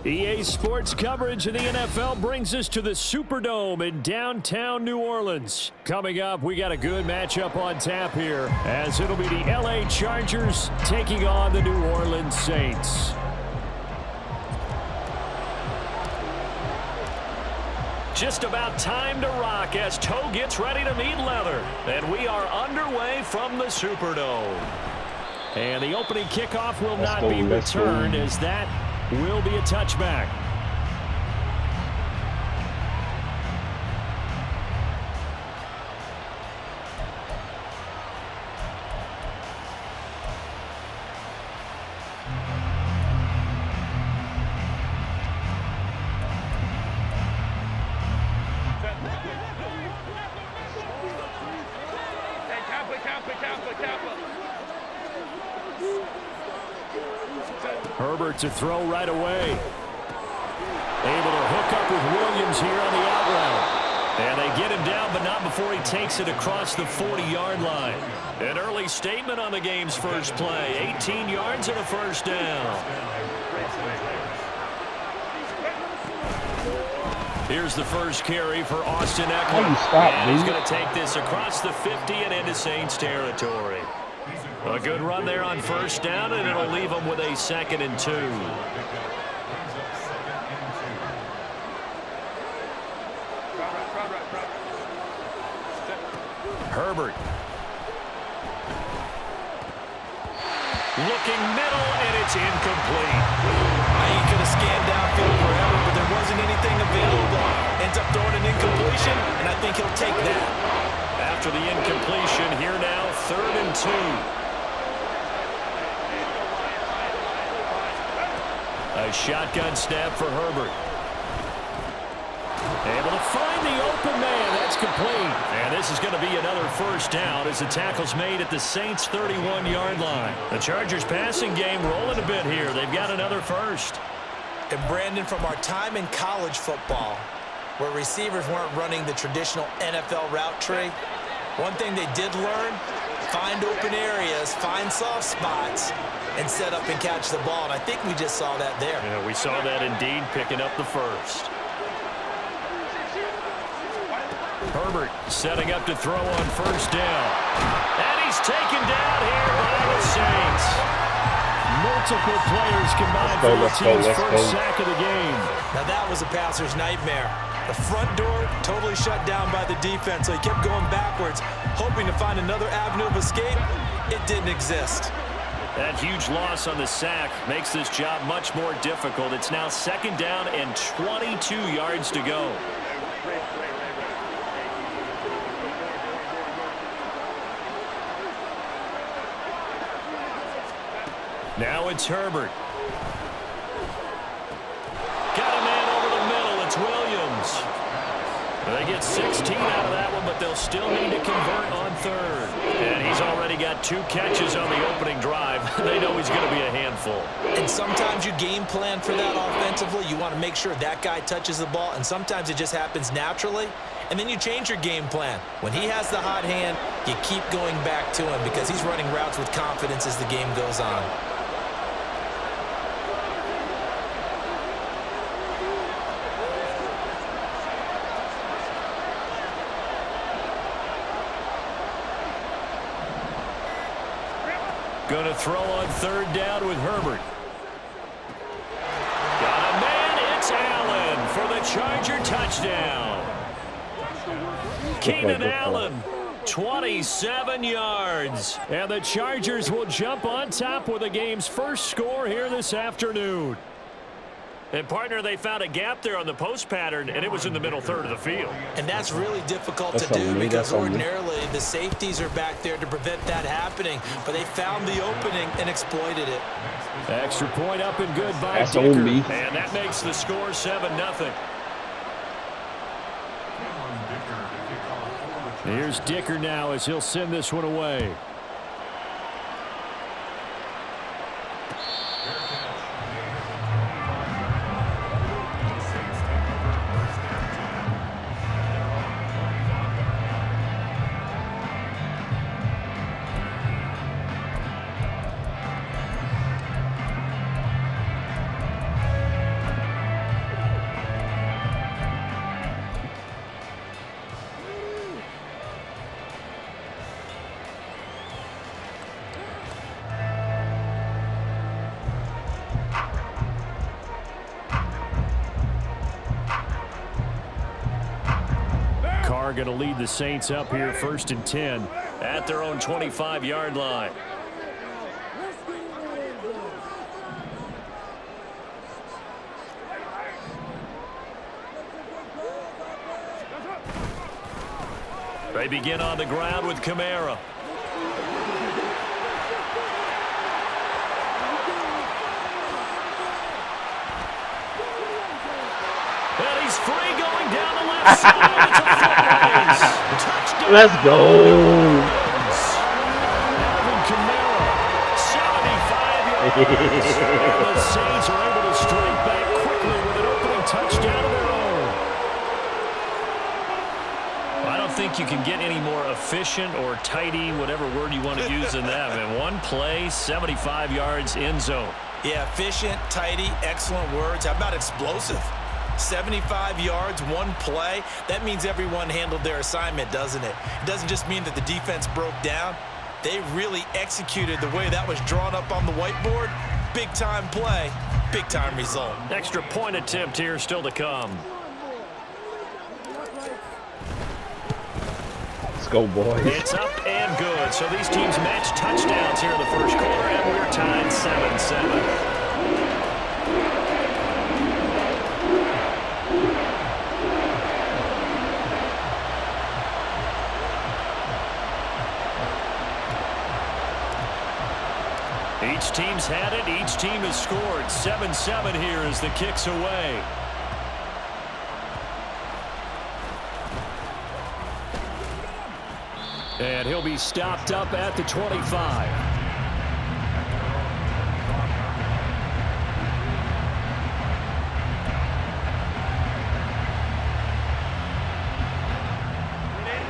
EA Sports coverage of the NFL brings us to the Superdome in downtown New Orleans. Coming up, we got a good matchup on tap here, as it'll be the LA Chargers taking on the New Orleans Saints. Just about time to rock as toe gets ready to meet leather. And we are underway from the Superdome. And the opening kickoff will not be returned, as that will be a touchback. Herbert to throw right away. Able to hook up with Williams here on the out route. And they get him down, but not before he takes it across the 40-yard line. An early statement on the game's first play. 18 yards and a first down. Here's the first carry for Austin Ekeler. And he's going to take this across the 50 and into Saints territory. A good run there on first down, and it'll leave them with a 2nd and 2. Herbert. Looking middle, and it's incomplete. He could have scanned downfield forever, but there wasn't anything available. Ends up throwing an incompletion, and I think he'll take that. After the incompletion, here now, 3rd and 2. A shotgun snap for Herbert. Able to find the open man. That's complete. And this is going to be another first down as the tackle's made at the Saints' 31-yard line. The Chargers passing game rolling a bit here. They've got another first. And Brandon, from our time in college football, where receivers weren't running the traditional NFL route tree, one thing they did learn, find open areas, find soft spots, and set up and catch the ball. And I think we just saw that there. Yeah, we saw that indeed, picking up the first. Herbert setting up to throw on first down. And he's taken down here by the Saints. Multiple players combined for the team's first sack of the game. Now that was a passer's nightmare. The front door totally shut down by the defense, so he kept going backwards, hoping to find another avenue of escape. It didn't exist. That huge loss on the sack makes this job much more difficult. It's now 2nd down and 22 yards to go. Now it's Herbert. Got a man over the middle. It's Williams. They get 16 out of that one, but they'll still need to convert on 3rd. And he's already got 2 catches on the opening drive. They know he's going to be a handful. And sometimes you game plan for that offensively. You want to make sure that guy touches the ball, and sometimes it just happens naturally. And then you change your game plan. When he has the hot hand, you keep going back to him because he's running routes with confidence as the game goes on. Going to throw on 3rd down with Herbert. Got a man. It's Allen for the Charger touchdown. Keenan Allen, 27 yards. And the Chargers will jump on top with the game's first score here this afternoon. And, partner, they found a gap there on the post pattern, and it was in the middle 3rd of the field. And that's really difficult to do because ordinarily the safeties are back there to prevent that happening. But they found the opening and exploited it. Extra point up and good by Dicker. And that makes the score 7-0. Here's Dicker now as he'll send this one away. going to lead the Saints up here 1st and 10 at their own 25-yard line. They begin on the ground with Kamara. And he's free going down the left side. It's a foot race. Touchdown. Let's go. Alvin Kamara, 75 yards. And the Saints are able to strike back quickly with an opening touchdown of their own. I don't think you can get any more efficient or tidy, whatever word you want to use than that. And one play, 75 yards, end zone. Yeah, efficient, tidy, excellent words. How about explosive? 75 yards, one play. That means everyone handled their assignment, doesn't it? It doesn't just mean that the defense broke down. They really executed the way that was drawn up on the whiteboard. Big-time play, big-time result. Extra point attempt here still to come. Let's go, boys. It's up and good. So these teams match touchdowns here in the first quarter, and we're tied 7-7. Each team's had it. Each team has scored. 7-7 here as the kick's away. And he'll be stopped up at the 25.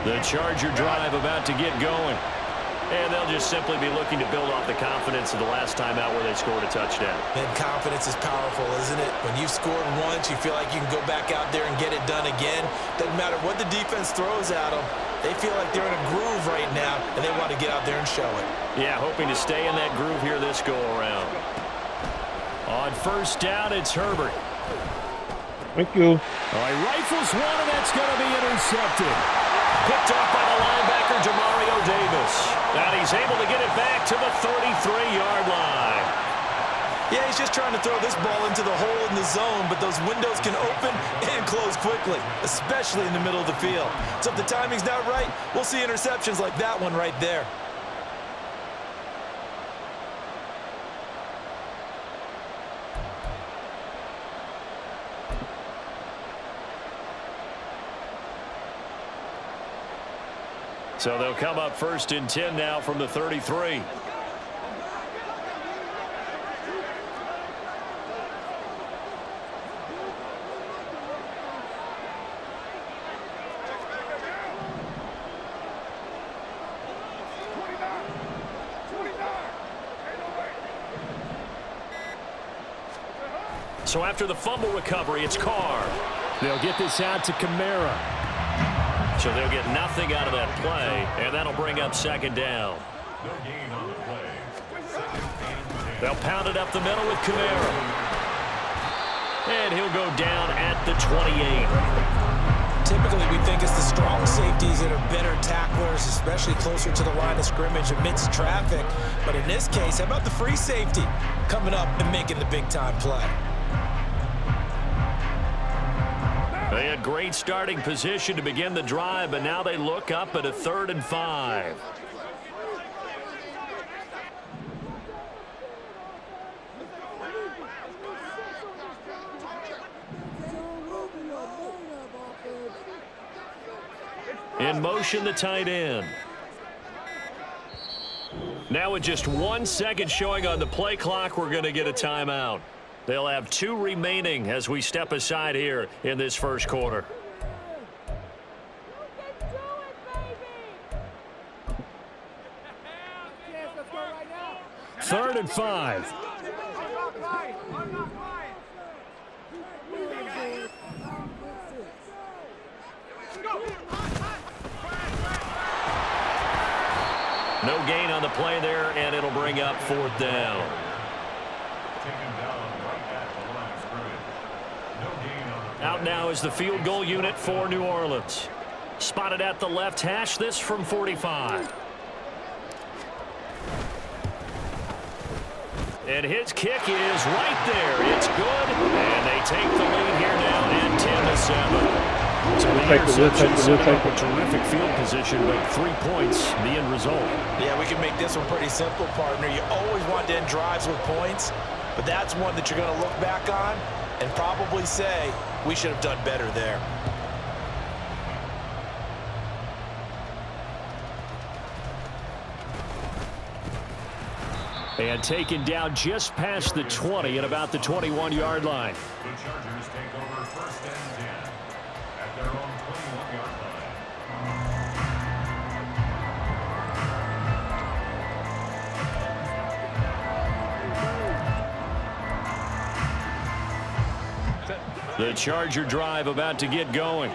The Charger drive about to get going. And they'll just simply be looking to build off the confidence of the last time out where they scored a touchdown. And confidence is powerful, isn't it? When you've scored once, you feel like you can go back out there and get it done again. Doesn't matter what the defense throws at them. They feel like they're in a groove right now, and they want to get out there and show it. Yeah, hoping to stay in that groove here this go-around. On first down, it's Herbert. Thank you. All right, rifles one, and that's going to be intercepted. Picked off by the linebacker, Demario Davis. And he's able to get it back to the 33-yard line. Yeah, he's just trying to throw this ball into the hole in the zone, but those windows can open and close quickly, especially in the middle of the field. So if the timing's not right, we'll see interceptions like that one right there. So they'll come up 1st and 10 now from the 33. So after the fumble recovery, it's Carr. They'll get this out to Kamara. So they'll get nothing out of that play, and that'll bring up 2nd down. They'll pound it up the middle with Kamara. And he'll go down at the 28. Typically, we think it's the strong safeties that are better tacklers, especially closer to the line of scrimmage amidst traffic. But in this case, how about the free safety coming up and making the big-time play? They had great starting position to begin the drive, but now they look up at a 3rd and 5. In motion, the tight end. Now with just 1 second showing on the play clock, we're going to get a timeout. They'll have 2 remaining as we step aside here in this first quarter. Third and 5. No gain on the play there, and it'll bring up 4th down. Out now is the field goal unit for New Orleans. Spotted at the left hash, this from 45. And his kick is right there. It's good. And they take the lead here now at 10-7. So the interception set up a terrific field position, but 3 points, the end result. Yeah, we can make this one pretty simple, partner. You always want to end drives with points, but that's one that you're going to look back on and probably say, we should have done better there. And taken down just past the 20 at about the 21-yard line. The Chargers take over 1st and 10 at their own 21-yard line. The Charger drive about to get going.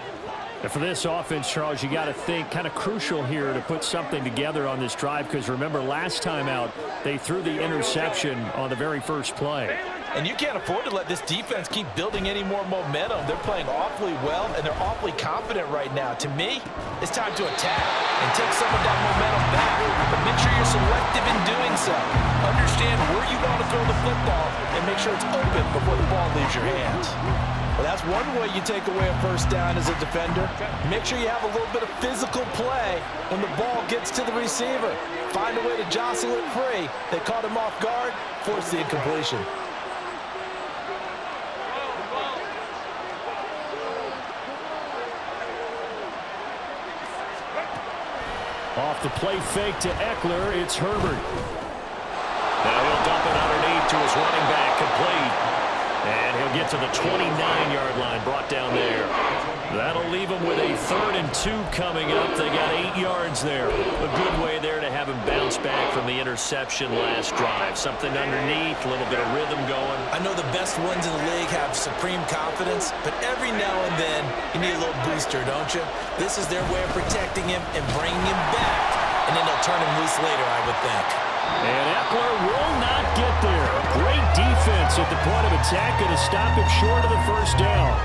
And for this offense, Charles, you got to think kind of crucial here to put something together on this drive, because remember last time out they threw the interception on the very first play. And you can't afford to let this defense keep building any more momentum. They're playing awfully well, and they're awfully confident right now. To me, it's time to attack and take some of that momentum back. But make sure you're selective in doing so. Understand where you want to throw the football and make sure it's open before the ball leaves your hands. Well, that's one way you take away a first down as a defender. Make sure you have a little bit of physical play when the ball gets to the receiver. Find a way to jostle it free. They caught him off guard, forced the incompletion. Off the play fake to Eckler, it's Herbert. Now he'll dump it underneath to his running back, complete. And he'll get to the 29-yard line, brought down there. That'll leave him with a 3rd and 2 coming up. They got 8 yards there. A good way there to have him bounce back from the interception last drive. Something underneath, a little bit of rhythm going. I know the best ones in the league have supreme confidence, but every now and then you need a little booster, don't you? This is their way of protecting him and bringing him back. And then they'll turn him loose later, I would think. And Eckler will not get there. Great defense at the point of attack, going to stop him short of the first down.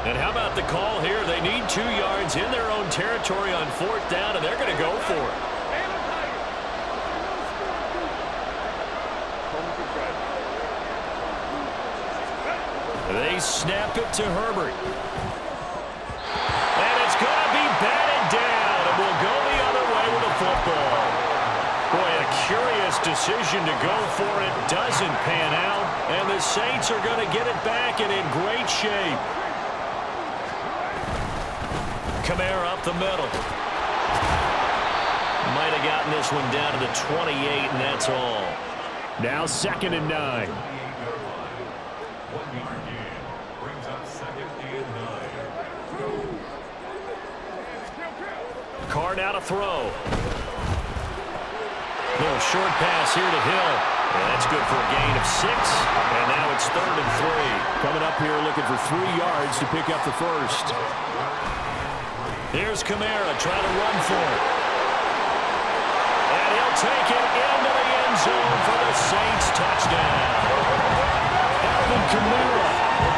And how about the call here? They need 2 yards in their own territory on 4th down, and they're going to go for it. They snap it to Herbert. And it's going to be batted down, and we'll go the other way with the football. Boy, a curious decision to go for it. Doesn't pan out, and the Saints are going to get it back and in great shape. Kamara up the middle. Might have gotten this one down to the 28, and that's all. Now 2nd and 9. 1-yard gain brings up 2nd and 9. Carr now to throw. Little short pass here to Hill. And that's good for a gain of 6. And now it's 3rd and 3. Coming up here looking for 3 yards to pick up the first. Here's Kamara trying to run for it. And he'll take it into the end zone for the Saints touchdown. Alvin Kamara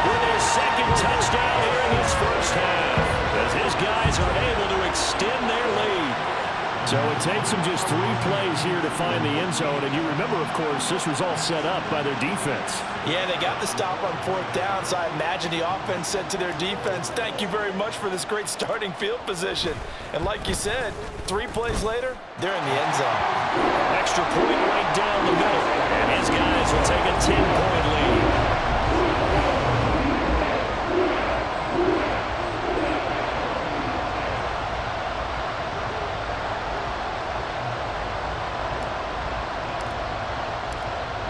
with his 2nd touchdown here in his first half, as his guys are able to extend their lead. So it takes them just 3 plays here to find the end zone. And you remember, of course, this was all set up by their defense. Yeah, they got the stop on 4th down, so I imagine the offense said to their defense, thank you very much for this great starting field position. And like you said, 3 plays later, they're in the end zone. Extra point right down the middle. And his guys will take a 10-point lead.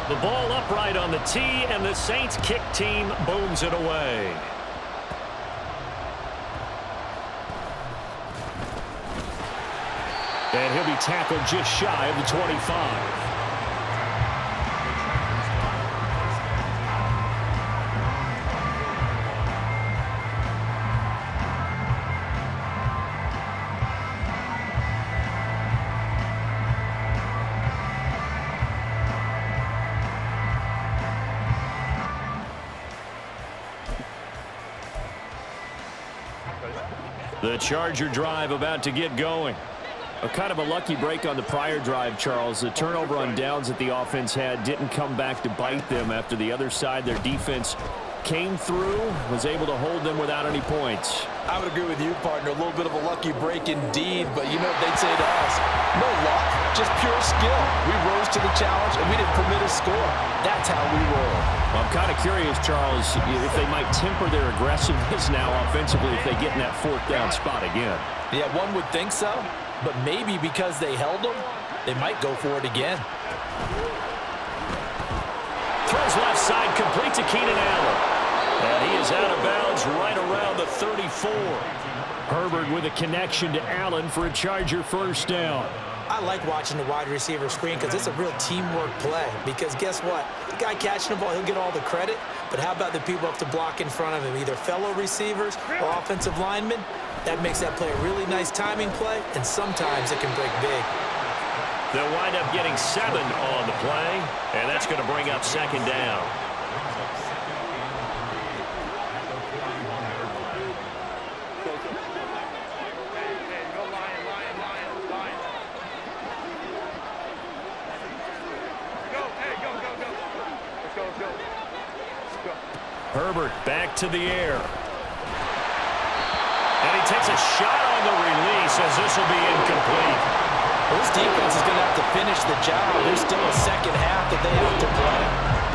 The ball upright on the tee, and the Saints kick team booms it away. And he'll be tackled just shy of the 25. The Charger drive about to get going. A kind of a lucky break on the prior drive, Charles. The turnover on downs that the offense had didn't come back to bite them after the other side. Their defense came through, was able to hold them without any points. I would agree with you, partner. A little bit of a lucky break indeed, but you know what they'd say to us? No luck, just pure skill. We rose to the challenge, and we didn't permit a score. That's how we roll. Well, I'm kind of curious, Charles, if they might temper their aggressiveness now offensively if they get in that fourth down spot again. Yeah, one would think so, but maybe because they held them, they might go for it again. Throws left side, complete to Keenan Allen. And he is out of bounds right around the 34. Herbert with a connection to Allen for a Charger first down. I like watching the wide receiver screen because it's a real teamwork play. Because guess what? The guy catching the ball, he'll get all the credit. But how about the people up to block in front of him, either fellow receivers or offensive linemen? That makes that play a really nice timing play, and sometimes it can break big. They'll wind up getting 7 on the play, and that's going to bring up second down. Herbert back to the air. And he takes a shot on the release as this will be incomplete. Well, this defense is going to have to finish the job. There's still a second half that they have to play.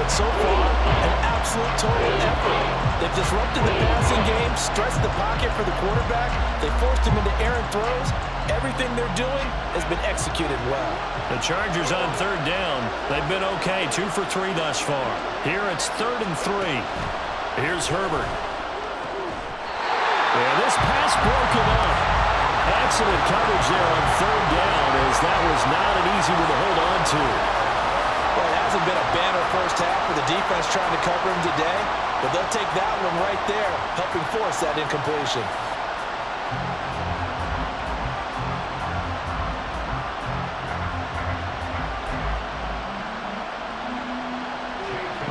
But so far, an absolute total effort. They've disrupted the passing game, stretched the pocket for the quarterback. They forced him into errant throws. Everything they're doing has been executed well. The Chargers on third down. They've been okay, 2 for 3 thus far. Here it's 3rd and 3. Here's Herbert. And this pass broken up. Excellent coverage there on third down, as that was not an easy one to hold on to. Well, it hasn't been a banner first half for the defense trying to cover him today, but they'll take that one right there, helping force that incompletion.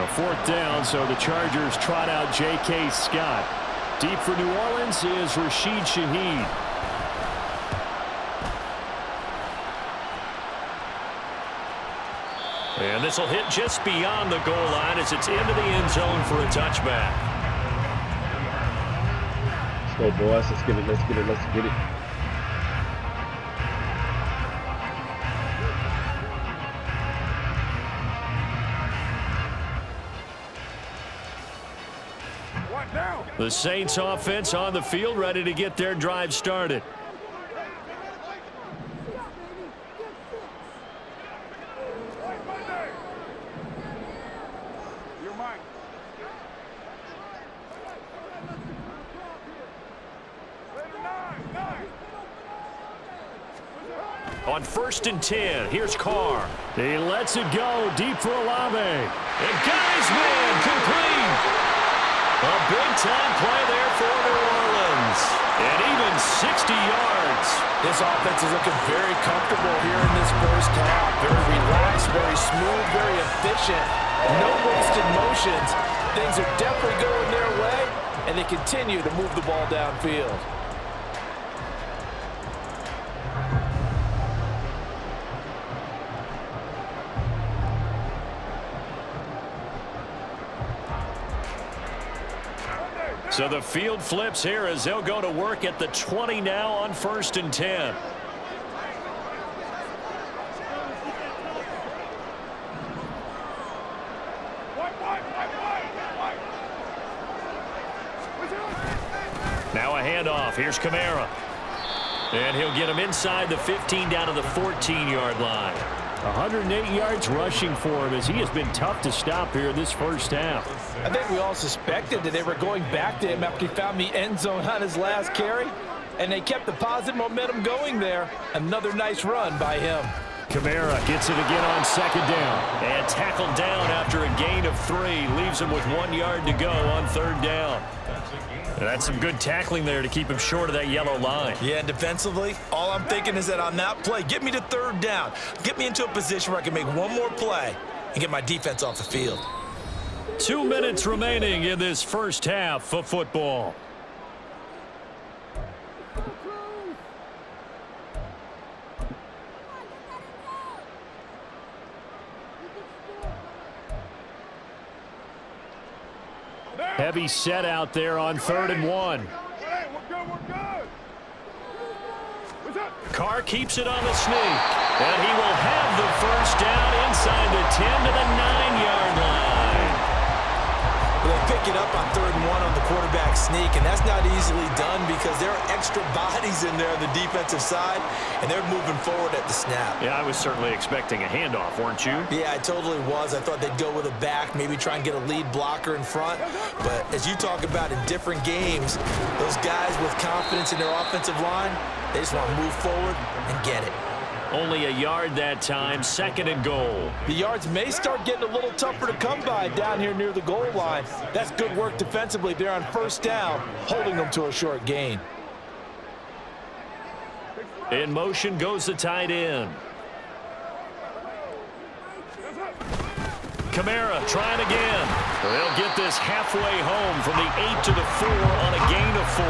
A 4th down, so the Chargers trot out J.K. Scott. Deep for New Orleans is Rashid Shaheed. And this will hit just beyond the goal line as it's into the end zone for a touchback. Let's go, boys. Let's get it. Let's get it. Let's get it. The Saints offense on the field, ready to get their drive started. On 1st and 10, here's Carr. He lets it go deep for Olave. And got his man complete. A big-time play there for New Orleans. And even 60 yards. This offense is looking very comfortable here in this first half. Very relaxed, very smooth, very efficient. No wasted motions. Things are definitely going their way, and they continue to move the ball downfield. So the field flips here as they'll go to work at the 20 now on 1st and 10. Now a handoff. Here's Kamara. And he'll get him inside the 15 down to the 14-yard line. 108 yards rushing for him as he has been tough to stop here in this first half. I think we all suspected that they were going back to him after he found the end zone on his last carry, and they kept the positive momentum going there. Another nice run by him. Kamara gets it again on 2nd down. And tackled down after a gain of 3. Leaves him with 1 yard to go on 3rd down. And that's some good tackling there to keep him short of that yellow line. Yeah, and defensively, all I'm thinking is that on that play, get me to 3rd down. Get me into a position where I can make one more play and get my defense off the field. 2 minutes remaining in this first half of football. Heavy set out there on 3rd and 1. Carr keeps it on the sneak. And he will have the first down inside the 10 to the 9-yard line. They pick it up on 3rd and 1 on the quarterback sneak, and that's not easily done because there are extra bodies in there on the defensive side, and they're moving forward at the snap. Yeah, I was certainly expecting a handoff, weren't you? Yeah, I totally was. I thought they'd go with a back, maybe try and get a lead blocker in front. But as you talk about in different games, those guys with confidence in their offensive line, they just want to move forward and get it. Only a yard that time, 2nd and goal. The yards may start getting a little tougher to come by down here near the goal line. That's good work defensively there on 1st down, holding them to a short gain. In motion goes the tight end. Kamara trying again. They'll get this halfway home from the 8 to the 4 on a gain of 4.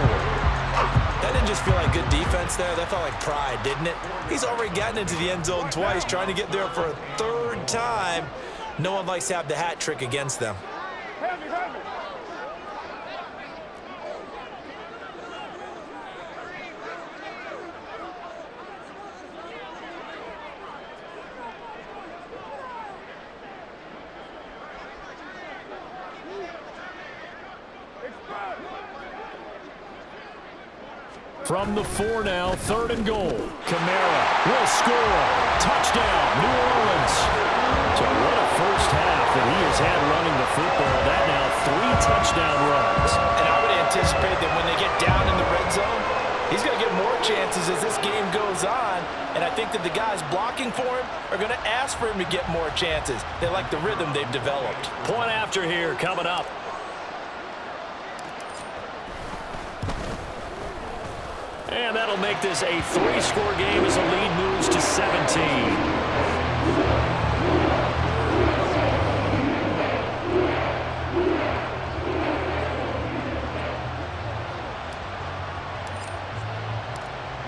That didn't just feel like good defense there. That felt like pride, didn't it? He's already gotten into the end zone twice, trying to get there for a 3rd time. No one likes to have the hat trick against them. From the 4 now, 3rd and goal. Kamara will score. Touchdown, New Orleans. So what a first half that he has had running the football. That now 3 touchdown runs. And I would anticipate that when they get down in the red zone, he's going to get more chances as this game goes on. And I think that the guys blocking for him are going to ask for him to get more chances. They like the rhythm they've developed. Point after here coming up. And that'll make this a 3-score game as the lead moves to 17.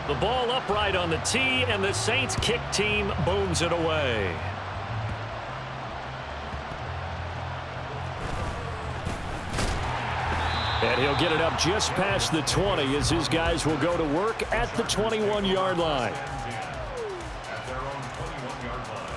The ball upright on the tee, and the Saints kick team booms it away. And he'll get it up just past the 20 as his guys will go to work at the 21-yard line. At their own 21-yard line.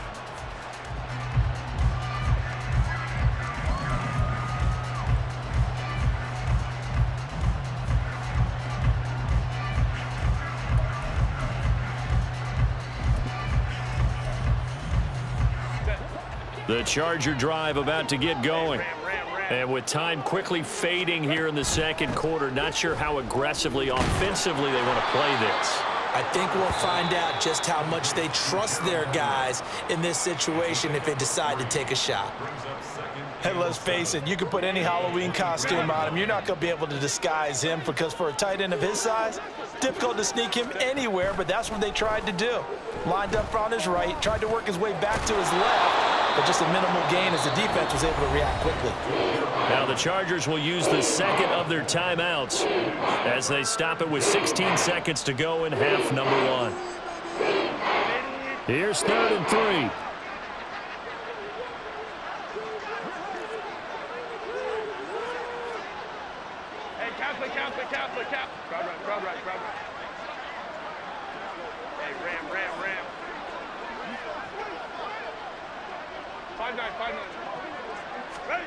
The Charger drive about to get going. And with time quickly fading here in the 2nd quarter, not sure how aggressively, offensively they want to play this. I think we'll find out just how much they trust their guys in this situation if they decide to take a shot. And let's face it, you can put any Halloween costume on him. You're not going to be able to disguise him because for a tight end of his size, difficult to sneak him anywhere, but that's what they tried to do. Lined up on his right, tried to work his way back to his left, but just a minimal gain as the defense was able to react quickly. Now the Chargers will use the 2nd of their timeouts as they stop it with 16 seconds to go in half number 1. Here's 3rd and 3. Crowd right. Hey, Ram. 5-9. Ready?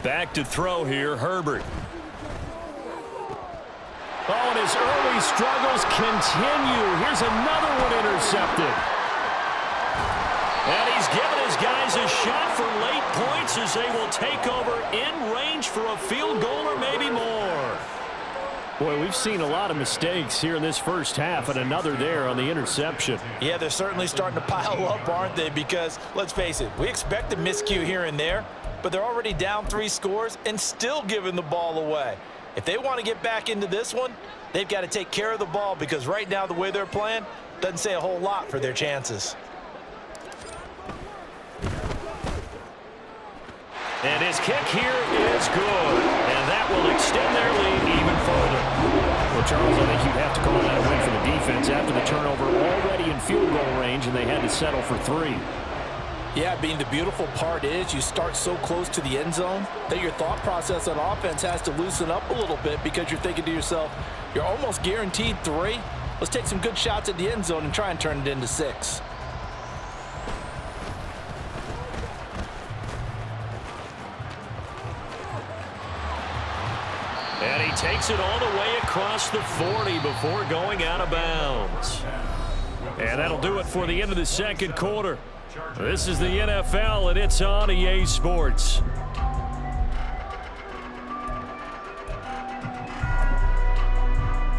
Back to throw here, Herbert. Oh, and his early struggles continue. Here's another one intercepted. And he's given his guys a shot for late points as they will take over in range for a field goal or maybe more. Boy, we've seen a lot of mistakes here in this first half, and another there on the interception. Yeah, they're certainly starting to pile up, aren't they? Because, let's face it, we expect a miscue here and there, but they're already down 3 scores and still giving the ball away. If they want to get back into this one, they've got to take care of the ball because right now the way they're playing doesn't say a whole lot for their chances. And his kick here is good. And that will extend their lead even further. Well, Charles, I think you'd have to call that a win for the defense after the turnover already in field goal range, and they had to settle for 3. Yeah, being the beautiful part is you start so close to the end zone that your thought process on offense has to loosen up a little bit because you're thinking to yourself, you're almost guaranteed 3. Let's take some good shots at the end zone and try and turn it into 6. And he takes it all the way across the 40 before going out of bounds. And that'll do it for the end of the second quarter. This is the NFL, and it's on EA Sports.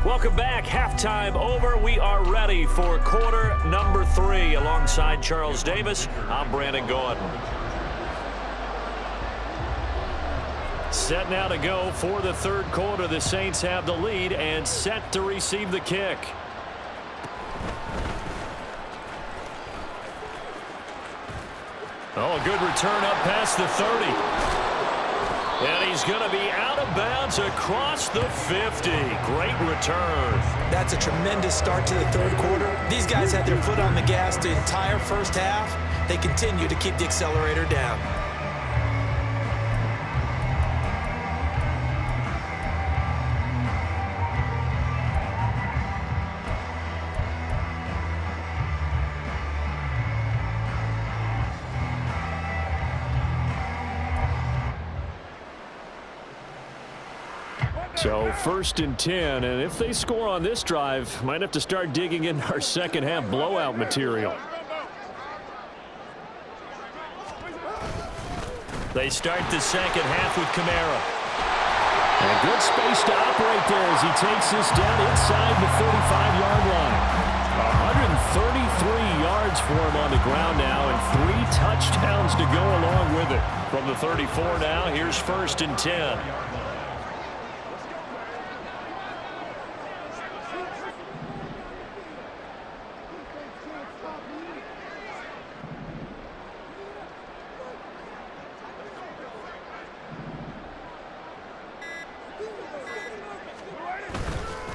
Welcome back. Halftime over. We are ready for quarter number 3. Alongside Charles Davis, I'm Brandon Gaudin. Set now to go for the third quarter. The Saints have the lead and set to receive the kick. Oh, a good return up past the 30. And he's going to be out of bounds across the 50. Great return. That's a tremendous start to the third quarter. These guys had their foot on the gas the entire first half. They continue to keep the accelerator down. So 1st and 10, and if they score on this drive, might have to start digging in our second half blowout material. They start the second half with Kamara. And good space to operate there as he takes this down inside the 35-yard line. 133 yards for him on the ground now, and 3 touchdowns to go along with it. From the 34 now, here's 1st and 10.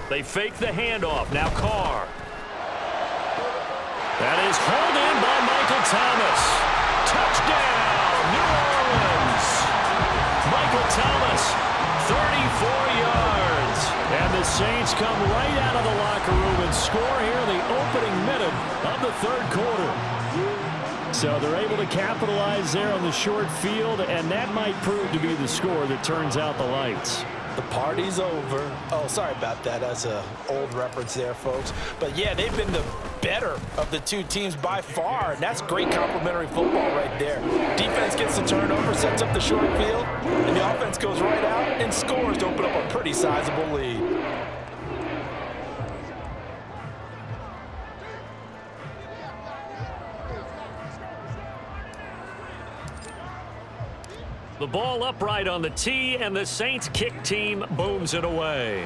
They fake the handoff. Now Carr. That is hauled in by Michael Thomas. Touchdown, New Orleans. Michael Thomas, 34 yards. And the Saints come right out of the locker room and score here in the opening minute of the third quarter. So they're able to capitalize there on the short field, and that might prove to be the score that turns out the lights. The party's over. Oh, sorry about that. That's an old reference there, folks. But, yeah, they've been the better of the two teams by far, and that's great complimentary football right there. Defense gets the turnover, sets up the short field, and the offense goes right out and scores to open up a pretty sizable lead. The ball upright on the tee, and the Saints kick team booms it away.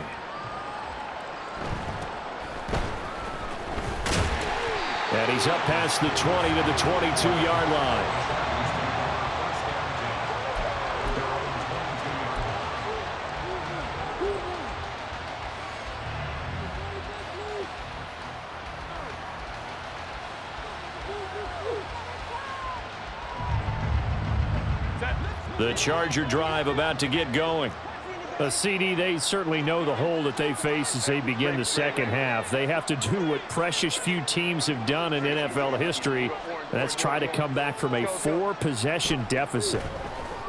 And he's up past the 20 to the 22-yard line. The Charger drive about to get going. CD, they certainly know the hole that they face as they begin the second half. They have to do what precious few teams have done in NFL history. That's try to come back from a 4-possession deficit.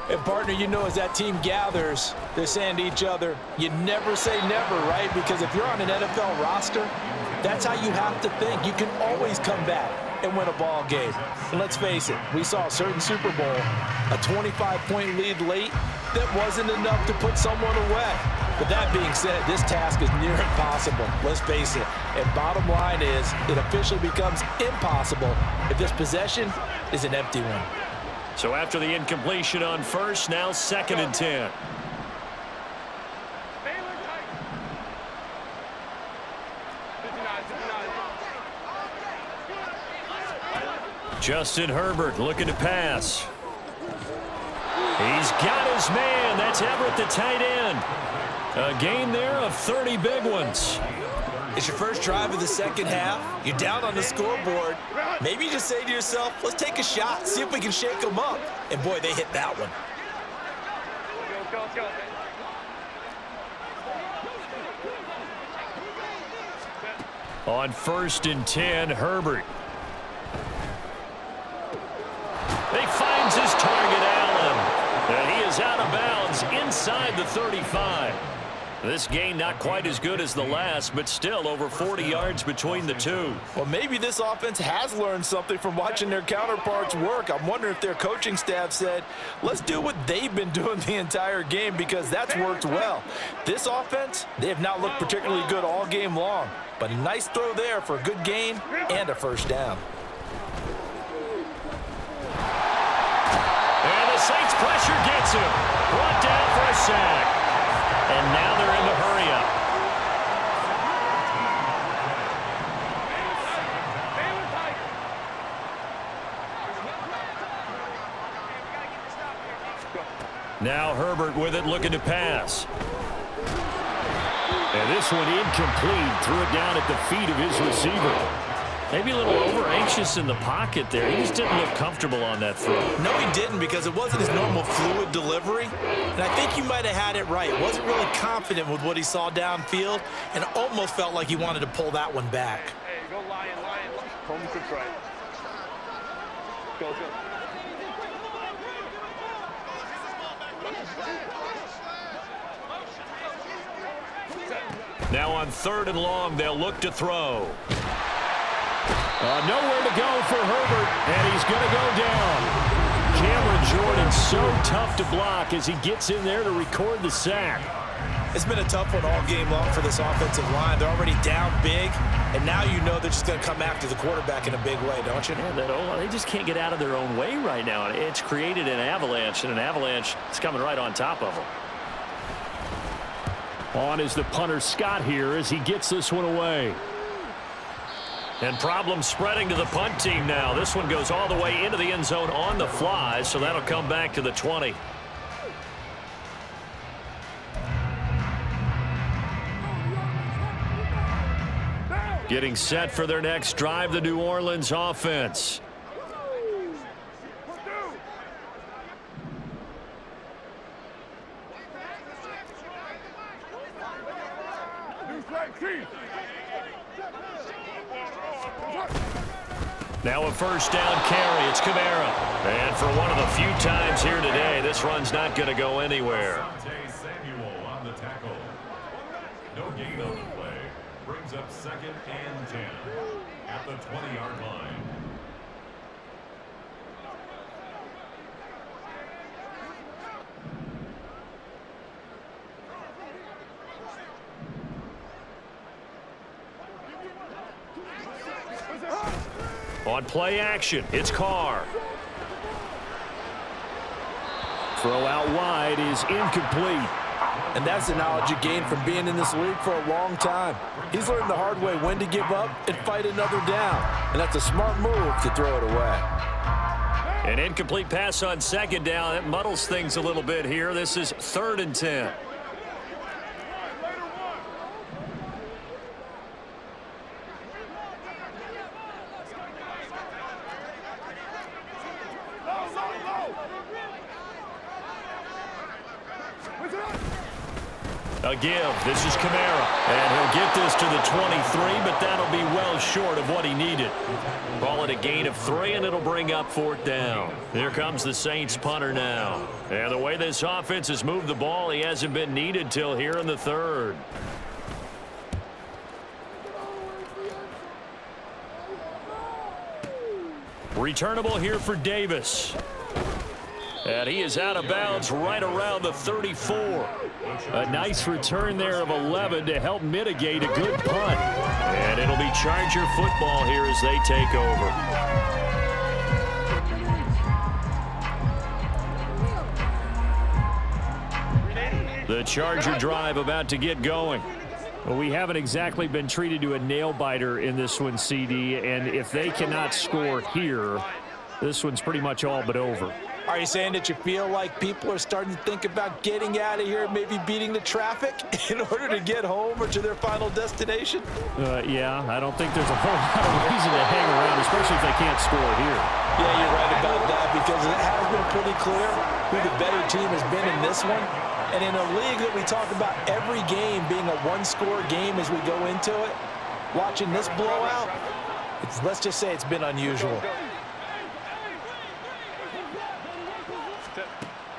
And, partner, you know, as that team gathers, they're saying to each other, you never say never, right? Because if you're on an NFL roster, that's how you have to think. You can always come back and win a ball game. And let's face it, we saw a certain Super Bowl, a 25-point lead late that wasn't enough to put someone away. But that being said, this task is near impossible. Let's face it. And bottom line is, it officially becomes impossible if this possession is an empty one. So after the incompletion on first, now 2nd and 10. Justin Herbert looking to pass. He's got his man. That's Everett, the tight end. A gain there of 30 big ones. It's your first drive of the second half. You're down on the scoreboard. Maybe you just say to yourself, let's take a shot, see if we can shake them up. And boy, they hit that one. Go. On 1st and 10, Herbert. He finds his target, Allen. And he is out of bounds inside the 35. This gain not quite as good as the last, but still over 40 yards between the two. Well, maybe this offense has learned something from watching their counterparts work. I'm wondering if their coaching staff said, let's do what they've been doing the entire game, because that's worked well. This offense, they have not looked particularly good all game long, but a nice throw there for a good gain and a first down. And the Saints pressure gets him. Brought down for a sack. And now they're in the hurry-up. Now Herbert with it, looking to pass. And this one incomplete. Threw it down at the feet of his receiver. Maybe a little over-anxious in the pocket there. He just didn't look comfortable on that throw. No, he didn't, because it wasn't his normal fluid delivery. And I think you might have had it right. Wasn't really confident with what he saw downfield, and almost felt like he wanted to pull that one back. Hey, go lion. Home to try. Go. Now on 3rd and long, they'll look to throw. Nowhere to go for Herbert, and he's going to go down. Cameron Jordan so tough to block as he gets in there to record the sack. It's been a tough one all game long for this offensive line. They're already down big, and now you know they're just going to come after the quarterback in a big way, don't you? Yeah, they just can't get out of their own way right now. It's created an avalanche, and an avalanche is coming right on top of them. On is the punter Scott here as he gets this one away. And problems spreading to the punt team now. This one goes all the way into the end zone on the fly, so that'll come back to the 20. Getting set for their next drive, the New Orleans offense. Now a first down carry. It's Kamara. And for one of the few times here today, this run's not going to go anywhere. Samuel on the tackle. No gain on the play. Brings up 2nd and 10 at the 20-yard line. On play action, it's Carr. Throw out wide is incomplete. And that's the knowledge you gain from being in this league for a long time. He's learned the hard way when to give up and fight another down. And that's a smart move to throw it away. An incomplete pass on 2nd down. That muddles things a little bit here. This is 3rd and 10. A give. This is Kamara. And he'll get this to the 23, but that'll be well short of what he needed. Call it a gain of 3, and it'll bring up 4th down. Here comes the Saints punter now. And the way this offense has moved the ball, he hasn't been needed till here in the 3rd. Returnable here for Davis. And he is out of bounds right around the 34. A nice return there of 11 to help mitigate a good punt. And it'll be Charger football here as they take over. The Charger drive about to get going. Well, we haven't exactly been treated to a nail-biter in this one, CD. And if they cannot score here, this one's pretty much all but over. Are you saying that you feel like people are starting to think about getting out of here, maybe beating the traffic in order to get home or to their final destination? Yeah, I don't think there's a whole lot of reason to hang around, especially if they can't score here. Yeah, you're right about that, because it has been pretty clear who the better team has been in this one. And in a league that we talk about every game being a one-score game as we go into it, watching this blowout, let's just say it's been unusual.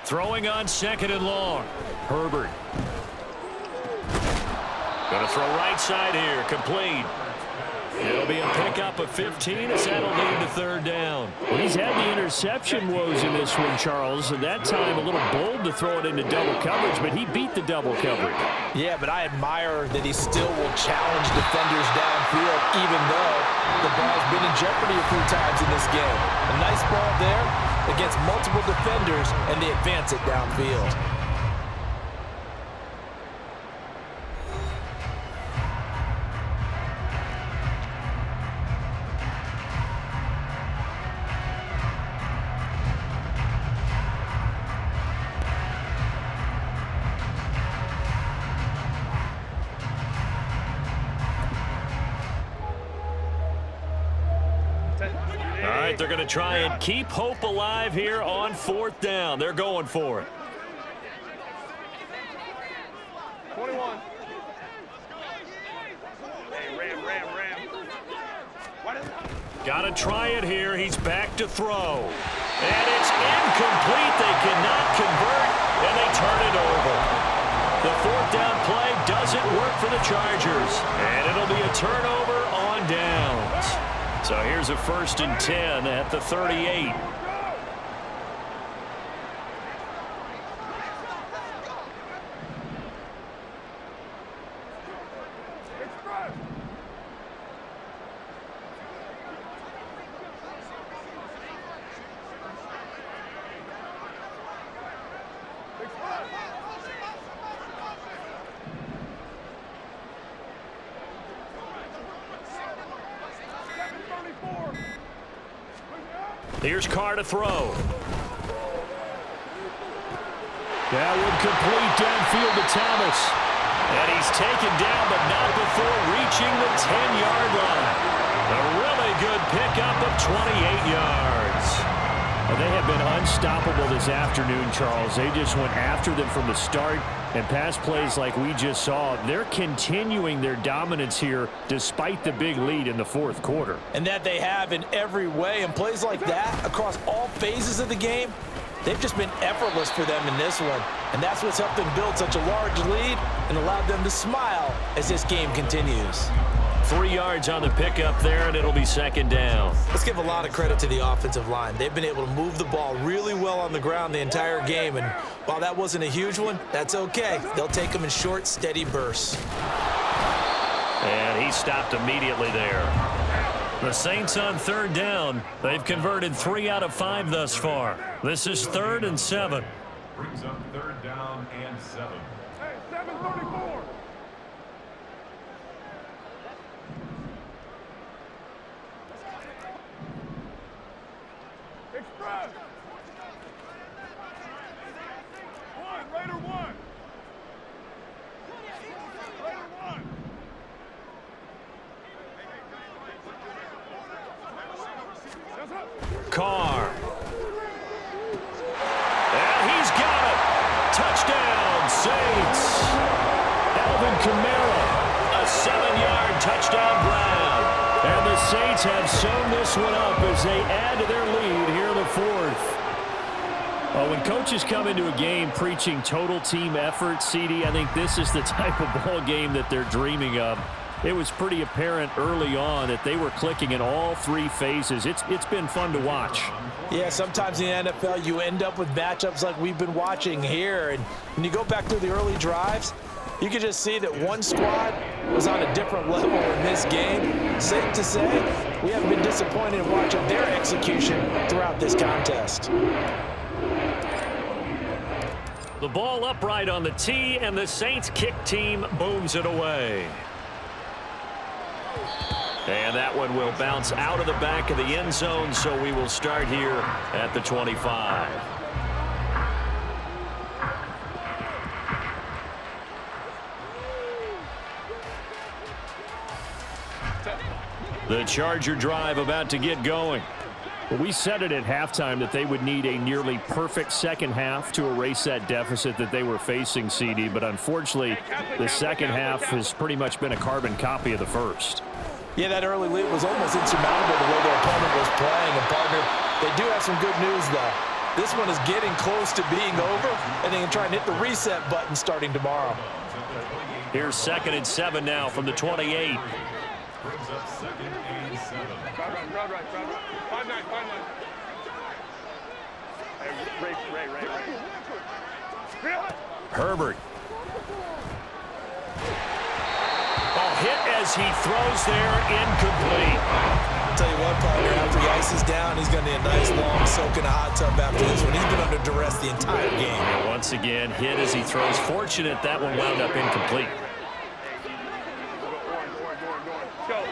Throwing on 2nd and long. Herbert. Going to throw right side here. Complete. It'll be a pickup of 15 as that'll lead to 3rd down. Well, he's had the interception woes in this one, Charles, and that time a little bold to throw it into double coverage, but he beat the double coverage. Yeah, but I admire that he still will challenge defenders downfield, even though the ball's been in jeopardy a few times in this game. A nice ball there against multiple defenders, and they advance it downfield. All right, they're going to try and keep hope alive here on 4th down. They're going for it. 21. Hey, Ram. Got to try it here. He's back to throw. And it's incomplete. They cannot convert, and they turn it over. The 4th down play doesn't work for the Chargers, and it'll be a turnover on downs. So here's a 1st and 10 at the 38. Here's Carr to throw. That would complete downfield to Thomas. And he's taken down, but not before reaching the 10-yard line. A really good pickup of 28 yards. They have been unstoppable this afternoon, Charles. They just went after them from the start. And pass plays like we just saw, they're continuing their dominance here despite the big lead in the 4th quarter. And that they have in every way. And plays like that across all phases of the game, they've just been effortless for them in this one. And that's what's helped them build such a large lead and allowed them to smile as this game continues. 3 yards on the pickup there, and it'll be 2nd down. Let's give a lot of credit to the offensive line. They've been able to move the ball really well on the ground the entire game, and while that wasn't a huge one, that's okay. They'll take them in short, steady bursts. And he stopped immediately there. The Saints on 3rd down. They've converted 3 out of 5 thus far. This is 3rd and 7. Brings up 3rd down and 7. Hey, 7:34. Express. Raider one. Carr. And he's got it. Touchdown, Saints. Alvin Kamara, a 7-yard touchdown Brown. And the Saints have sewn this one up as they add to their lead here in the 4th. Well, when coaches come into a game preaching total team effort, CD, I think this is the type of ball game that they're dreaming of. It was pretty apparent early on that they were clicking in all 3 phases. It's been fun to watch. Yeah, sometimes in the NFL you end up with matchups like we've been watching here. And when you go back to the early drives, you can just see that one squad was on a different level in this game. Safe to say, we haven't been disappointed in watching their execution throughout this contest. The ball upright on the tee, and the Saints kick team booms it away. And that one will bounce out of the back of the end zone, so we will start here at the 25. The Charger drive about to get going. Well, we said it at halftime that they would need a nearly perfect second half to erase that deficit that they were facing, CD. But unfortunately, the second half has pretty much been a carbon copy of the first. Yeah, that early lead was almost insurmountable the way their opponent was playing. And, partner, they do have some good news, though. This one is getting close to being over, and they can try and hit the reset button starting tomorrow. Here's 2nd and 7 now from the 28. Brings up 2nd and 7. Right. 5-9. Hey, Ray. Herbert. Ball hit as he throws there, incomplete. I'll tell you what, partner, after he ices down, he's going to need a nice long soak in a hot tub after this one. He's been under duress the entire game. And once again, hit as he throws. Fortunate that one wound up incomplete. Go.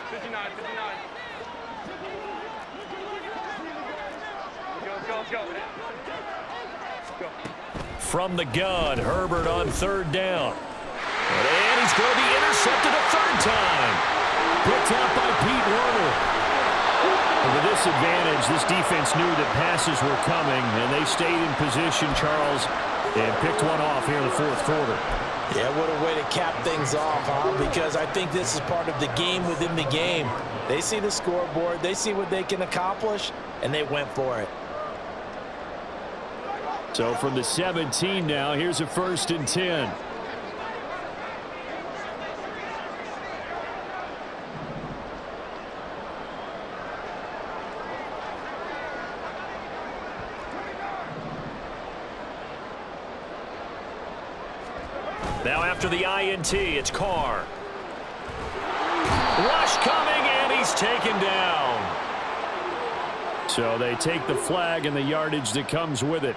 59. Go. From the gun, Herbert on 3rd down. And he's going to be intercepted a 3rd time. Picked out by Pete Werner. And with this advantage, this defense knew that passes were coming, and they stayed in position, Charles, and picked one off here in the 4th quarter. Yeah, what a way to cap things off, huh? Because I think this is part of the game within the game. They see the scoreboard, they see what they can accomplish, and they went for it. So from the 17 now, here's a 1st and 10. Now after the INT, it's Carr. Rush coming, and he's taken down. So they take the flag and the yardage that comes with it.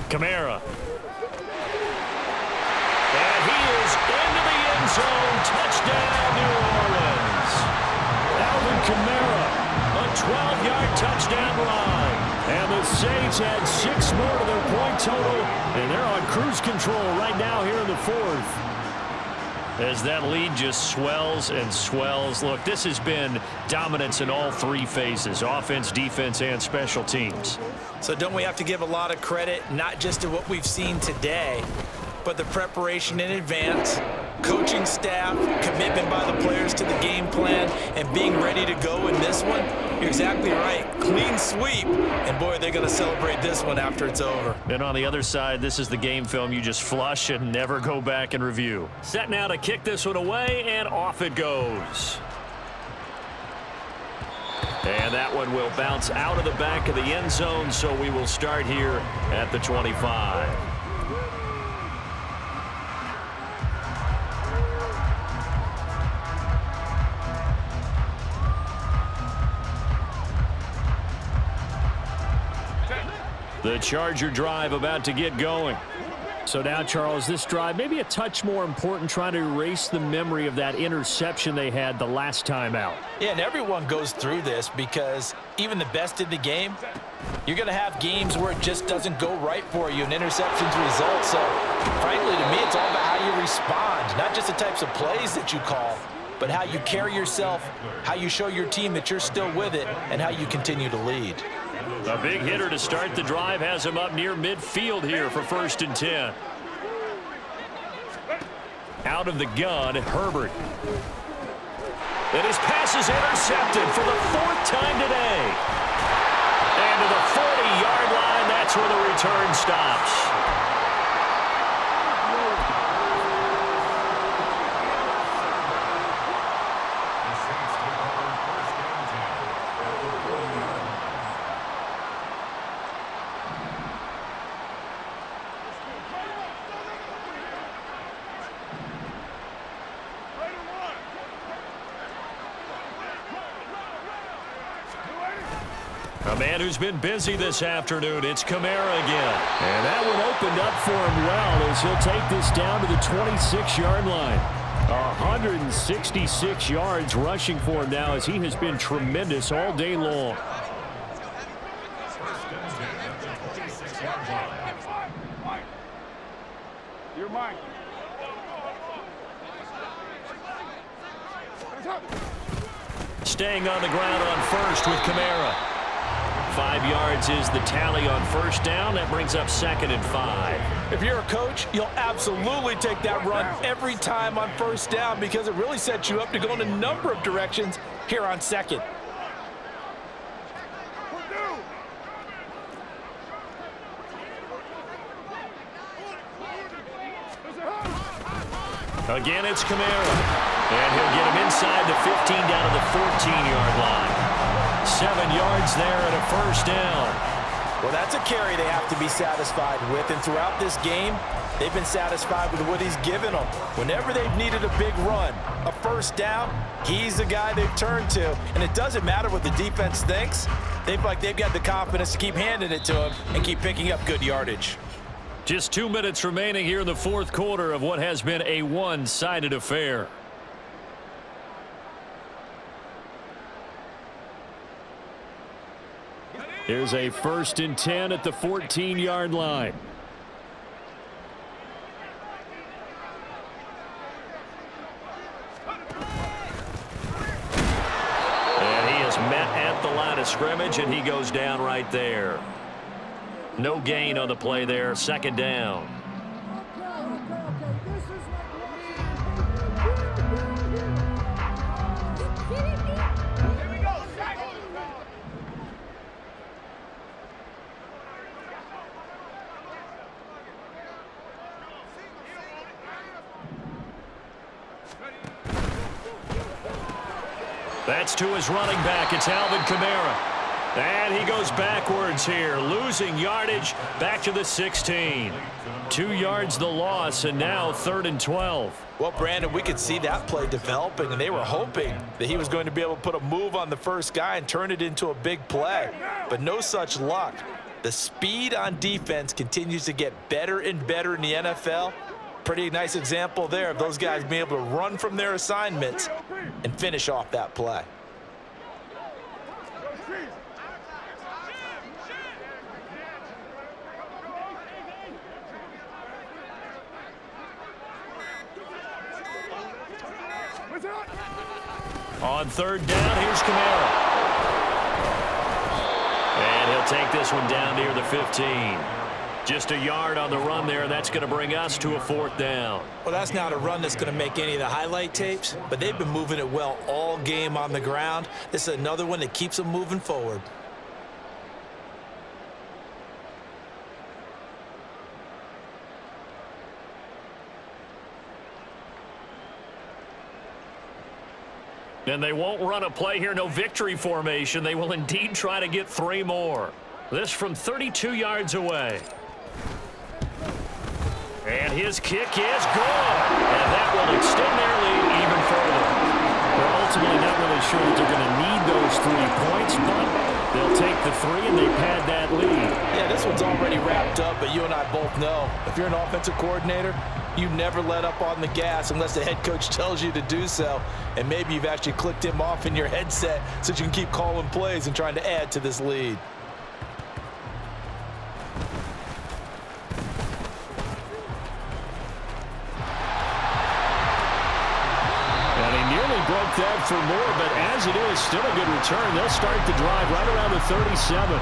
Kamara. And he is into the end zone. Touchdown, New Orleans. Alvin Kamara, a 12-yard touchdown run. And the Saints add 6 more to their point total, and they're on cruise control right now here in the 4th. As that lead just swells and swells. Look, this has been dominance in all 3 phases, offense, defense, and special teams. So don't we have to give a lot of credit, not just to what we've seen today, but the preparation in advance, coaching staff, commitment by the players to the game plan, and being ready to go in this one? You're exactly right. Clean sweep. And, boy, they're going to celebrate this one after it's over. And on the other side, this is the game film you just flush and never go back and review. Set now to kick this one away, and off it goes. And that one will bounce out of the back of the end zone, so we will start here at the 25. The Charger drive about to get going. So now, Charles, this drive maybe a touch more important, trying to erase the memory of that interception they had the last time out. Yeah, and everyone goes through this because even the best in the game, you're going to have games where it just doesn't go right for you and interceptions result. So, frankly, to me, it's all about how you respond, not just the types of plays that you call, but how you carry yourself, how you show your team that you're still with it, and how you continue to lead. A big hitter to start the drive has him up near midfield here for 1st and 10. Out of the gun, Herbert. And his pass is intercepted for the 4th time today. And to the 40-yard line, that's where the return stops. A man who's been busy this afternoon. It's Kamara again. And that one opened up for him well as he'll take this down to the 26-yard line. 166 yards rushing for him now as he has been tremendous all day long. You're mine. Staying on the ground on first with Kamara. 5 yards is the tally on first down. That brings up 2nd and 5. If you're a coach, you'll absolutely take that run every time on first down because it really sets you up to go in a number of directions here on 2nd. Again, it's Kamara. And he'll get him inside the 15 down to the 14-yard line. 7 yards there and a first down. Well, that's a carry they have to be satisfied with. And throughout this game, they've been satisfied with what he's given them. Whenever they've needed a big run, a first down, he's the guy they've turned to. And it doesn't matter what the defense thinks. They've got the confidence to keep handing it to him and keep picking up good yardage. Just 2 minutes remaining here in the fourth quarter of what has been a one-sided affair. Here's a 1st and 10 at the 14-yard line. And he is met at the line of scrimmage, and he goes down right there. No gain on the play there, 2nd down. That's to his running back. It's Alvin Kamara. And he goes backwards here, losing yardage back to the 16. 2 yards the loss, and now 3rd and 12. Well, Brandon, we could see that play developing, and they were hoping that he was going to be able to put a move on the first guy and turn it into a big play. But no such luck. The speed on defense continues to get better and better in the NFL. Pretty nice example there of those guys being able to run from their assignments and finish off that play. On 3rd down, here's Kamara. And he'll take this one down near the 15. Just a yard on the run there, and that's going to bring us to a 4th down. Well, that's not a run that's going to make any of the highlight tapes, but they've been moving it well all game on the ground. This is another one that keeps them moving forward. And they won't run a play here, no victory formation. They will indeed try to get 3 more. This from 32 yards away. And his kick is good. And that will extend their lead even further. They're ultimately not really sure that they're going to need those 3 points, but they'll take the 3 and they pad that lead. Yeah, this one's already wrapped up, but you and I both know if you're an offensive coordinator, you never let up on the gas unless the head coach tells you to do so. And maybe you've actually clicked him off in your headset so you can keep calling plays and trying to add to this lead. Broke that for more, but as it is, still a good return. They'll start the drive right around the 37.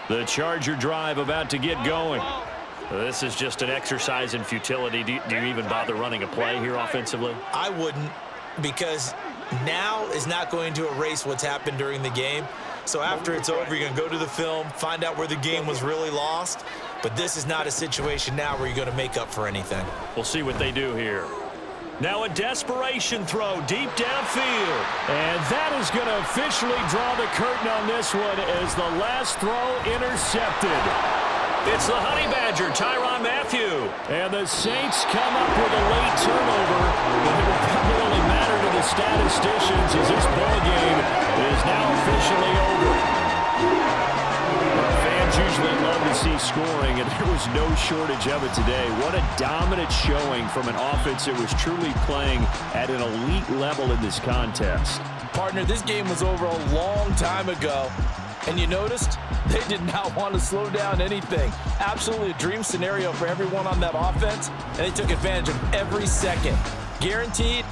The Charger drive about to get going. This is just an exercise in futility. Do you even bother running a play here offensively? I wouldn't, because now is not going to erase what's happened during the game. So after it's over, you're going to go to the film, find out where the game was really lost. But this is not a situation now where you're going to make up for anything. We'll see what they do here. Now a desperation throw deep downfield. And that is going to officially draw the curtain on this one as the last throw intercepted. It's the Honey Badger, Tyrann Mathieu. And the Saints come up with a late turnover, but it will probably only matter to the statisticians as this ball game is now officially over. Fans usually love to see scoring, and there was no shortage of it today. What a dominant showing from an offense that was truly playing at an elite level in this contest. Partner, this game was over a long time ago. And you noticed they did not want to slow down anything. Absolutely a dream scenario for everyone on that offense, and they took advantage of every second. Guaranteed